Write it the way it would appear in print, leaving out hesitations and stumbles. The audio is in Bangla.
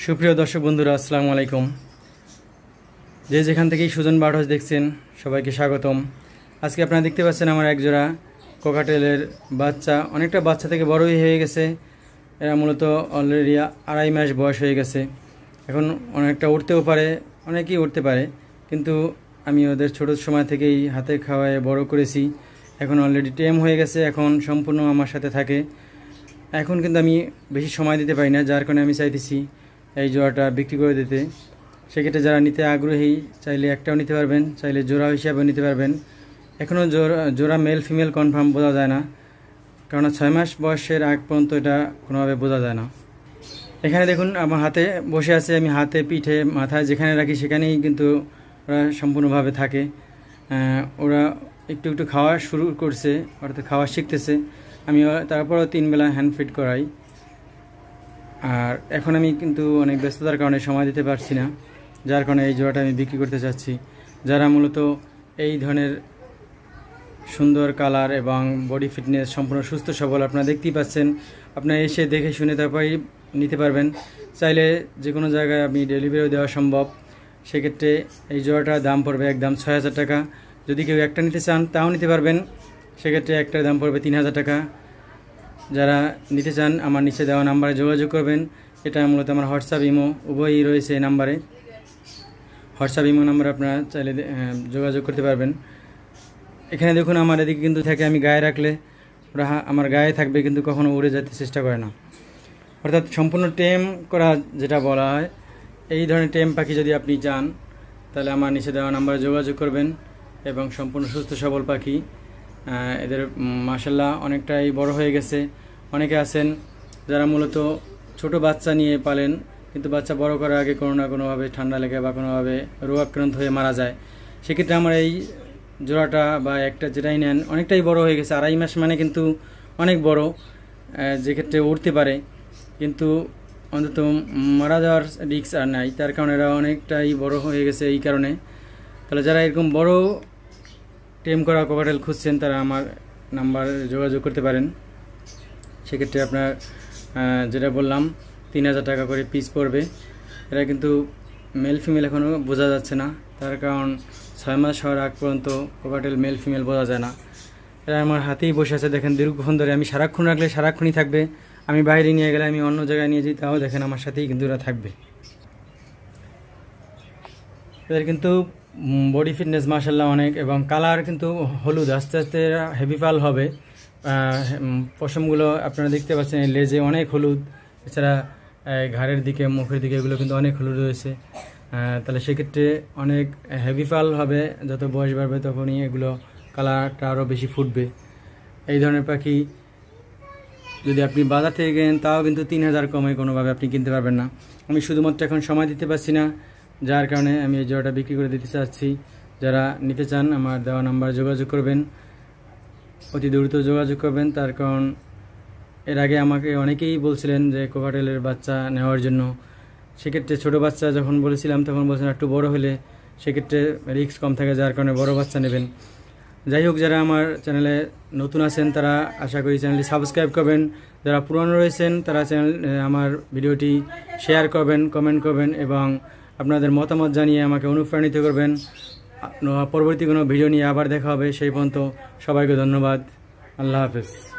সুপ্রিয় দর্শক বন্ধুরা, আসসালামু আলাইকুম। যে যেখান থেকেই সুজন বার্ড হাউস দেখছেন সবাইকে স্বাগতম। আজকে আপনারা দেখতে পাচ্ছেন আমার একজোড়া কোকাটেলের বাচ্চা, অনেকটা বাচ্চা থেকে বড়ই হয়ে গেছে। এরা মূলত অলরেডি 2.5 মাস বয়স হয়ে গেছে। এখন অনেকটা উঠতেও পারে, অনেকেই উঠতে পারে, কিন্তু আমি ওদের ছোট সময় থেকেই হাতে খাওয়ায় বড় করেছি। এখন অলরেডি টেম হয়ে গেছে, এখন সম্পূর্ণ আমার সাথে থাকে। এখন কিন্তু আমি বেশি সময় দিতে পারি না, যার কারণে আমি চাইতেছি এই জোড়াটা বিক্রি করে দিতে। সেক্ষেত্রে যারা নিতে আগ্রহী চাইলে একটাও নিতে পারবেন, চাইলে জোড়া হিসাবেও নিতে পারবেন। এখনও জোড়া মেল ফিমেল কনফার্ম বোঝা যায় না, কারণ 6 মাস বয়সের আগ পর্যন্ত এটা কোনোভাবে বোঝা যায় না। এখানে দেখুন আমার হাতে বসে আছে, আমি হাতে পিঠে মাথায় যেখানে রাখি সেখানেই কিন্তু ওরা সম্পূর্ণভাবে থাকে। ওরা একটু একটু খাওয়া শুরু করছে, অর্থাৎ খাওয়া শিখতেছে। আমি তারপরও 3 বেলা হ্যান্ড ফিড করাই। আর এখন আমি কিন্তু অনেক ব্যস্ততার কারণে সময় দিতে পারছি না, যার কারণে এই জোড়াটা আমি বিক্রি করতে চাচ্ছি। যারা মূলত এই ধরনের সুন্দর কালার এবং বডি ফিটনেস সম্পূর্ণ সুস্থ সবল, আপনারা দেখতেই পাচ্ছেন, আপনারা এসে দেখে শুনে তারপরেই নিতে পারবেন। চাইলে যে কোনো জায়গায় আপনি ডেলিভারিও দেওয়া সম্ভব। সেক্ষেত্রে এই জোড়াটার দাম পড়বে একদম 6,000 টাকা। যদি কেউ একটা নিতে চান তাও নিতে পারবেন, সেক্ষেত্রে একটার দাম পড়বে 3,000 টাকা। যারা নিতে চান আমার নিচে দেওয়া নাম্বারে যোগাযোগ করবেন। এটা মূলত আমার হোয়াটসঅ্যাপ ইমো উভয়ই রয়েছে এই নাম্বারে। হোয়াটসঅ্যাপ ইমো নাম্বারে আপনারা চাইলে যোগাযোগ করতে পারবেন। এখানে দেখুন আমার এদিকে কিন্তু থাকে, আমি গায়ে রাখলে ওরা আমার গায়ে থাকবে, কিন্তু কখনো উড়ে যেতে চেষ্টা করে না। অর্থাৎ সম্পূর্ণ টেম করা যেটা বলা হয়, এই ধরনের টেম পাখি যদি আপনি চান তাহলে আমার নিচে দেওয়া নাম্বারে যোগাযোগ করবেন। এবং সম্পূর্ণ সুস্থ সবল পাখি, এদের মাশাআল্লাহ অনেকটাই বড় হয়ে গেছে। অনেকে আছেন যারা মূলত ছোট বাচ্চা নিয়ে পালেন, কিন্তু বাচ্চা বড় করার আগে কোনো না কোনোভাবে ঠান্ডা লেগে বা কোনোভাবে রোগাক্রান্ত হয়ে মারা যায়। সেক্ষেত্রে আমার এই জোড়াটা বা একটা যেটাই নেন অনেকটাই বড় হয়ে গেছে। 2.5 মাস মানে কিন্তু অনেক বড়, যেক্ষেত্রে উঠতে পারে, কিন্তু অন্তত মারা যাওয়ার রিস্ক আর নাই, তার কারণে এরা অনেকটাই বড় হয়ে গেছে। এই কারণে তাহলে যারা এরকম বড় টেম করা কোকাটেল খুঁজছেন তারা আমার নাম্বারে যোগাযোগ করতে পারেন। সেক্ষেত্রে আপনার যেটা বললাম 3,000 টাকা করে পিস পড়বে। এরা কিন্তু মেল ফিমেল এখনও বোঝা যাচ্ছে না, তার কারণ 6 মাস হওয়ার আগ পর্যন্ত কোকাটেল মেল ফিমেল বোঝা যায় না। এরা আমার হাতেই বসে আছে, দেখেন দীর্ঘক্ষণ ধরে। আমি সারাক্ষণ রাখলে সারাক্ষণই থাকবে, আমি বাইরে নিয়ে গেলে, আমি অন্য জায়গায় নিয়ে যাই, তাও দেখেন আমার সাথেই কিন্তু এরা থাকবে। এদের কিন্তু বডি ফিটনেস মাশাআল্লাহ অনেক, এবং কালার কিন্তু হলুদ, আস্তে আস্তে হেভি পাল হবে। পশমগুলো আপনারা দেখতে পাচ্ছেন, লেজে অনেক হলুদ, এছাড়া ঘাড়ের দিকে মুখের দিকে এগুলো কিন্তু অনেক হলুদ রয়েছে। তাহলে সেক্ষেত্রে অনেক হেভি পাল হবে। যত বয়স বাড়বে তখনই এগুলো কালারটা আরও বেশি ফুটবে। এই ধরনের পাখি যদি আপনি বাজার থেকে কেনেন তাও কিন্তু 3,000 কমে কোনোভাবে আপনি কিনতে পারবেন না। আমি শুধুমাত্র এখন সময় দিতে পারছি না, যার কারণে আমি এই জোড়াটা বিক্রি করে দিতে চাচ্ছি। যারা নিতে চান আমার দেওয়া নাম্বারে যোগাযোগ করবেন, অতি দ্রুত যোগাযোগ করবেন। তার কারণ এর আগে আমাকে অনেকেই বলছিলেন যে কোকাটেলের বাচ্চা নেওয়ার জন্য। সেক্ষেত্রে ছোট বাচ্চা যখন বলেছিলাম তখন বলছিলেন একটু বড় হলে সেক্ষেত্রে রিস্ক কম থাকে, যার কারণে বড় বাচ্চা নেবেন। যাই হোক, যারা আমার চ্যানেলে নতুন আছেন তারা আশা করি চ্যানেলটি সাবস্ক্রাইব করবেন। যারা পুরনো রয়েছেন তারা আমার ভিডিওটি শেয়ার করবেন, কমেন্ট করবেন এবং আপনাদের মতামত জানিয়ে আমাকে অনুপ্রাণিত করবেন। পরবর্তী কোনো ভিডিও নিয়ে আবার দেখা হবে। সেই পর্যন্ত সবাইকে ধন্যবাদ। আল্লাহ হাফেজ।